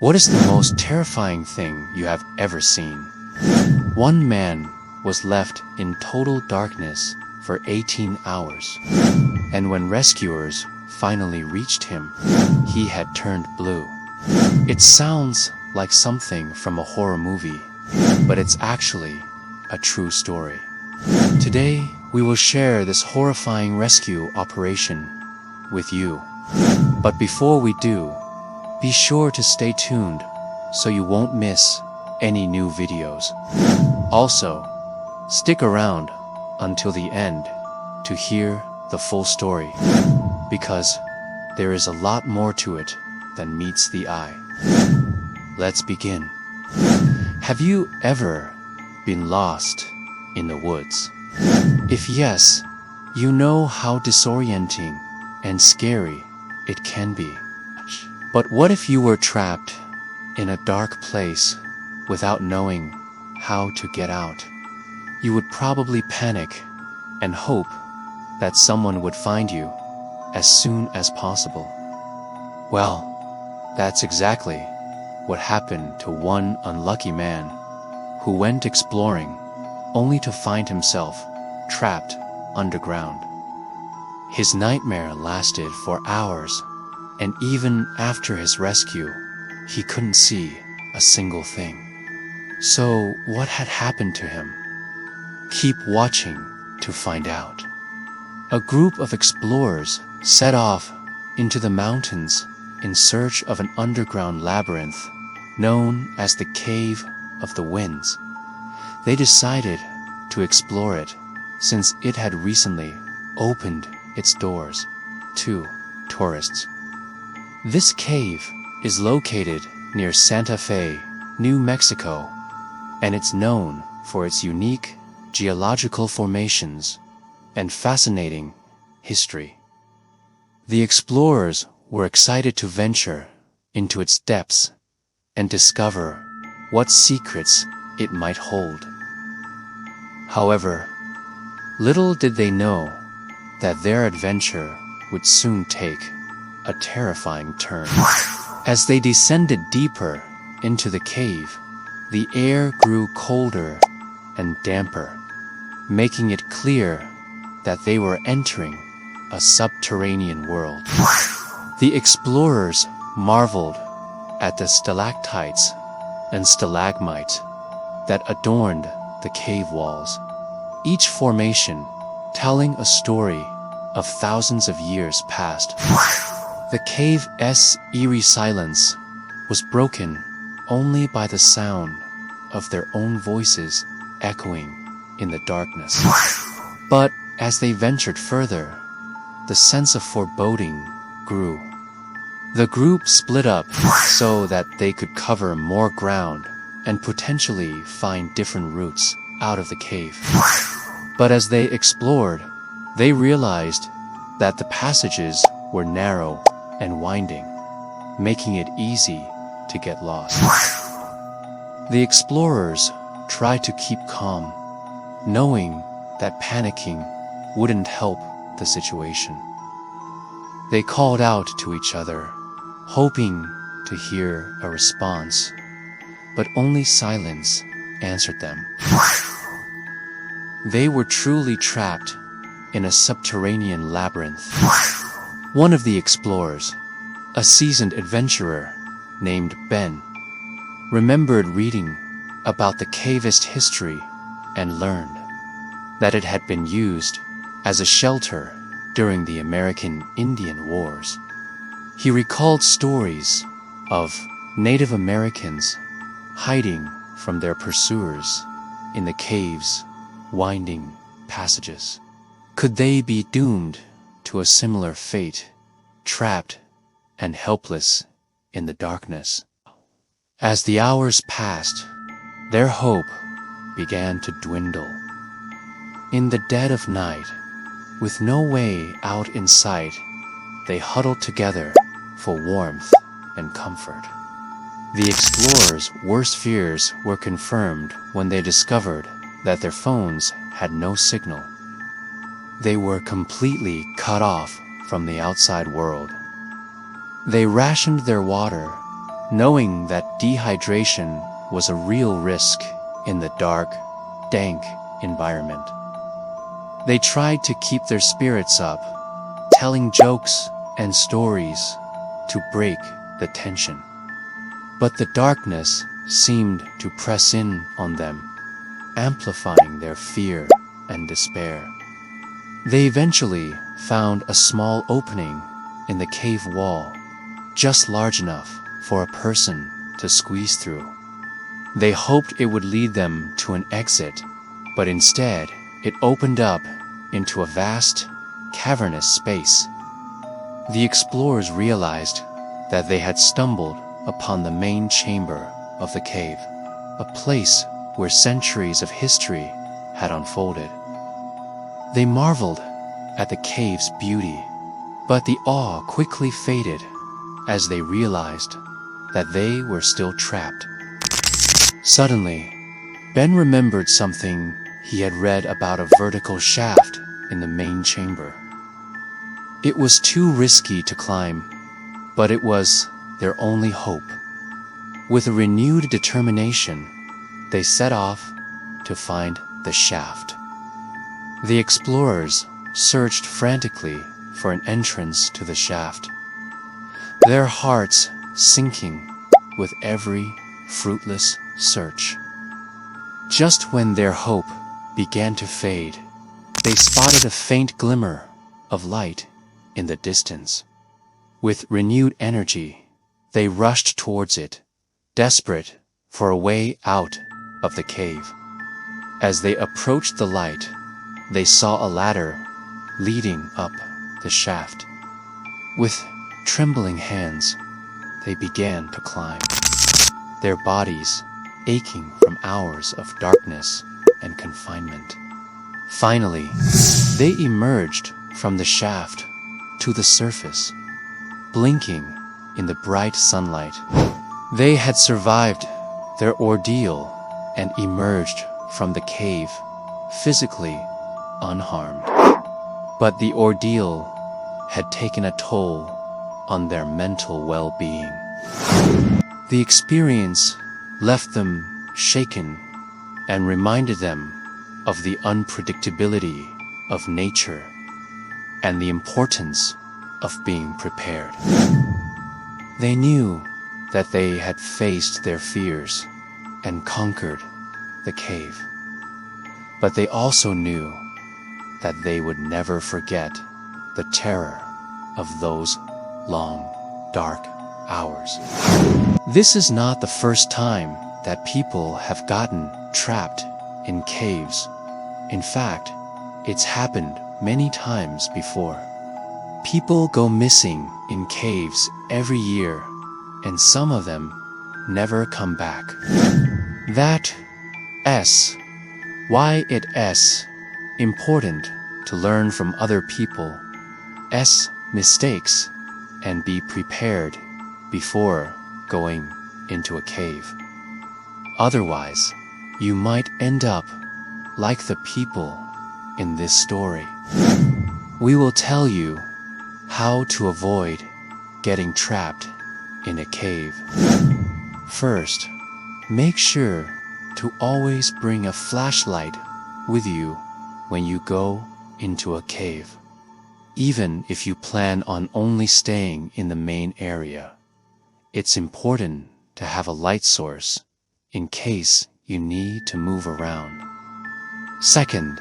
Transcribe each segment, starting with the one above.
What is the most terrifying thing you have ever seen? One man was left in total darkness for 18 hours, and when rescuers finally reached him, he had turned blue. It sounds like something from a horror movie, but it's actually a true story. Today, we will share this horrifying rescue operation with you. But before we do, be sure to stay tuned so you won't miss any new videos. Also, stick around until the end to hear the full story, because there is a lot more to it than meets the eye. Let's begin. Have you ever been lost in the woods? If yes, you know how disorienting and scary it can be. But what if you were trapped in a dark place without knowing how to get out? You would probably panic and hope that someone would find you as soon as possible. Well, that's exactly what happened to one unlucky man who went exploring only to find himself trapped underground. His nightmare lasted for hours, and even after his rescue, he couldn't see a single thing. So what had happened to him? Keep watching to find out. A group of explorers set off into the mountains in search of an underground labyrinth known as the Cave of the Winds. They decided to explore it since it had recently opened its doors to tourists. This cave is located near Santa Fe, New Mexico, and it's known for its unique geological formations and fascinating history. The explorers were excited to venture into its depths and discover what secrets it might hold. However, little did they know that their adventure would soon take a terrifying turn. As they descended deeper into the cave, the air grew colder and damper, making it clear that they were entering a subterranean world. The explorers marveled at the stalactites and stalagmites that adorned the cave walls, each formation telling a story of thousands of years past. The cave's eerie silence was broken only by the sound of their own voices echoing in the darkness. But as they ventured further, the sense of foreboding grew. The group split up so that they could cover more ground and potentially find different routes out of the cave. But as they explored, they realized that the passages were narrow and winding, making it easy to get lost. The explorers tried to keep calm, knowing that panicking wouldn't help the situation. They called out to each other, hoping to hear a response, but only silence answered them. They were truly trapped in a subterranean labyrinth. One of the explorers, a seasoned adventurer named Ben, remembered reading about the cave's history and learned that it had been used as a shelter during the American Indian Wars. He recalled stories of Native Americans hiding from their pursuers in the cave's winding passages. Could they be doomed to a similar fate, trapped and helpless in the darkness? As the hours passed, their hope began to dwindle. In the dead of night, with no way out in sight, they huddled together for warmth and comfort. The explorers' worst fears were confirmed when they discovered that their phones had no signal. They were completely cut off from the outside world. They rationed their water knowing that dehydration was a real risk in the dark, dank environment. They tried to keep their spirits up, telling jokes and stories to break the tension. But the darkness seemed to press in on them, amplifying their fear and despair. They eventually found a small opening in the cave wall, just large enough for a person to squeeze through. They hoped it would lead them to an exit, but instead it opened up into a vast, cavernous space. The explorers realized that they had stumbled upon the main chamber of the cave, a place where centuries of history had unfolded. They marveled at the cave's beauty, but the awe quickly faded as they realized that they were still trapped. Suddenly, Ben remembered something he had read about a vertical shaft in the main chamber. It was too risky to climb, but it was their only hope. With a renewed determination, they set off to find the shaft. The explorers searched frantically for an entrance to the shaft, their hearts sinking with every fruitless search. Just when their hope began to fade, they spotted a faint glimmer of light in the distance. With renewed energy, they rushed towards it, desperate for a way out of the cave. As they approached the light, they saw a ladder leading up the shaft. With trembling hands, they began to climb, their bodies aching from hours of darkness and confinement. Finally, they emerged from the shaft to the surface, blinking in the bright sunlight. They had survived their ordeal and emerged from the cave physically unharmed. But the ordeal had taken a toll on their mental well-being. The experience left them shaken and reminded them of the unpredictability of nature and the importance of being prepared. They knew that they had faced their fears and conquered the cave, but they also knew that they would never forget the terror of those long, dark hours. This is not the first time that people have gotten trapped in caves. In fact, it's happened many times before. People go missing in caves every year, and some of them never come back. Why it's important to learn from other people's mistakes and be prepared before going into a cave. Otherwise, you might end up like the people in this story. We will tell you how to avoid getting trapped in a cave. First, make sure to always bring a flashlight with you when you go into a cave. Even if you plan on only staying in the main area, it's important to have a light source in case you need to move around. Second,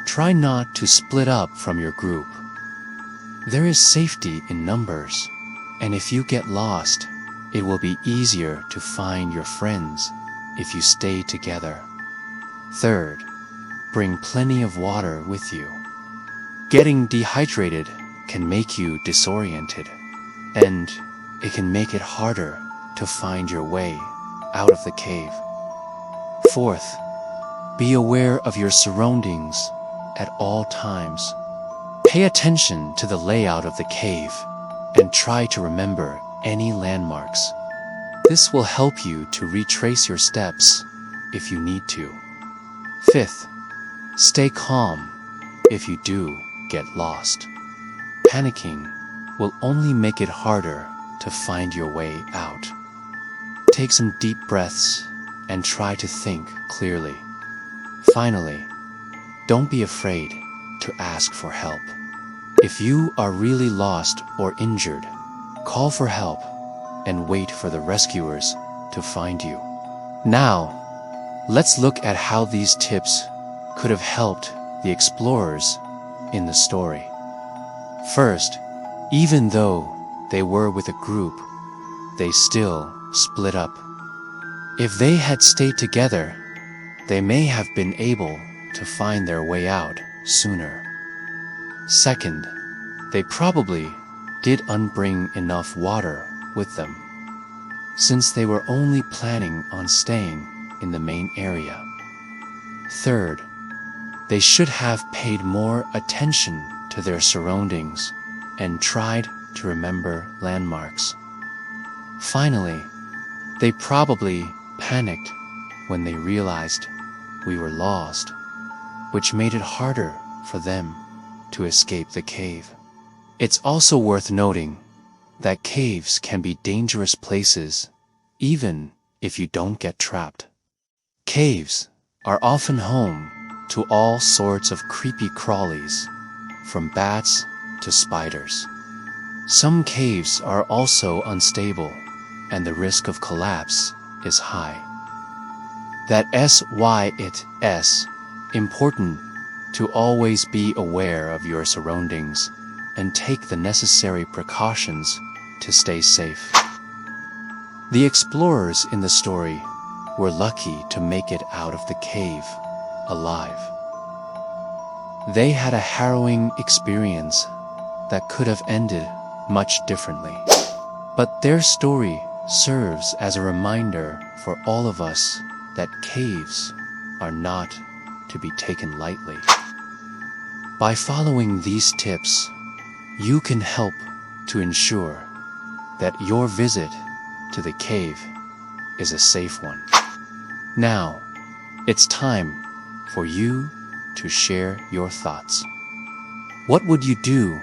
try not to split up from your group. There is safety in numbers, and if you get lost, it will be easier to find your friends if you stay together. Third, bring plenty of water with you. Getting dehydrated can make you disoriented, and it can make it harder to find your way out of the cave. Fourth, be aware of your surroundings at all times. Pay attention to the layout of the cave and try to remember any landmarks. This will help you to retrace your steps if you need to. Fifth, stay calm if you do get lost. Panicking will only make it harder to find your way out. Take some deep breaths and try to think clearly. Finally, don't be afraid to ask for help. If you are really lost or injured, call for help and wait for the rescuers to find you. Now, let's look at how these tips could have helped the explorers in the story. First, even though they were with a group, they still split up. If they had stayed together, they may have been able to find their way out sooner. Second, they probably didn't bring enough water with them, since they were only planning on staying in the main area. Third, they should have paid more attention to their surroundings and tried to remember landmarks. Finally, they probably panicked when they realized we were lost, which made it harder for them to escape the cave. It's also worth noting that caves can be dangerous places even if you don't get trapped. Caves are often home to all sorts of creepy crawlies, from bats to spiders. Some caves are also unstable, and the risk of collapse is high. That's why it's important to always be aware of your surroundings and take the necessary precautions to stay safe. The explorers in the story were lucky to make it out of the cave alive. They had a harrowing experience that could have ended much differently. But their story serves as a reminder for all of us that caves are not to be taken lightly. By following these tips, you can help to ensure that your visit to the cave is a safe one. Now, it's time for you to share your thoughts. What would you do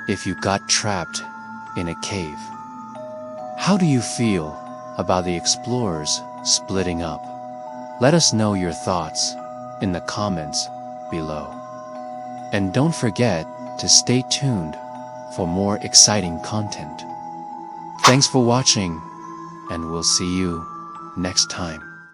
if you got trapped in a cave? How do you feel about the explorers splitting up? Let us know your thoughts in the comments below. And don't forget to stay tuned for more exciting content. Thanks for watching, and we'll see you next time.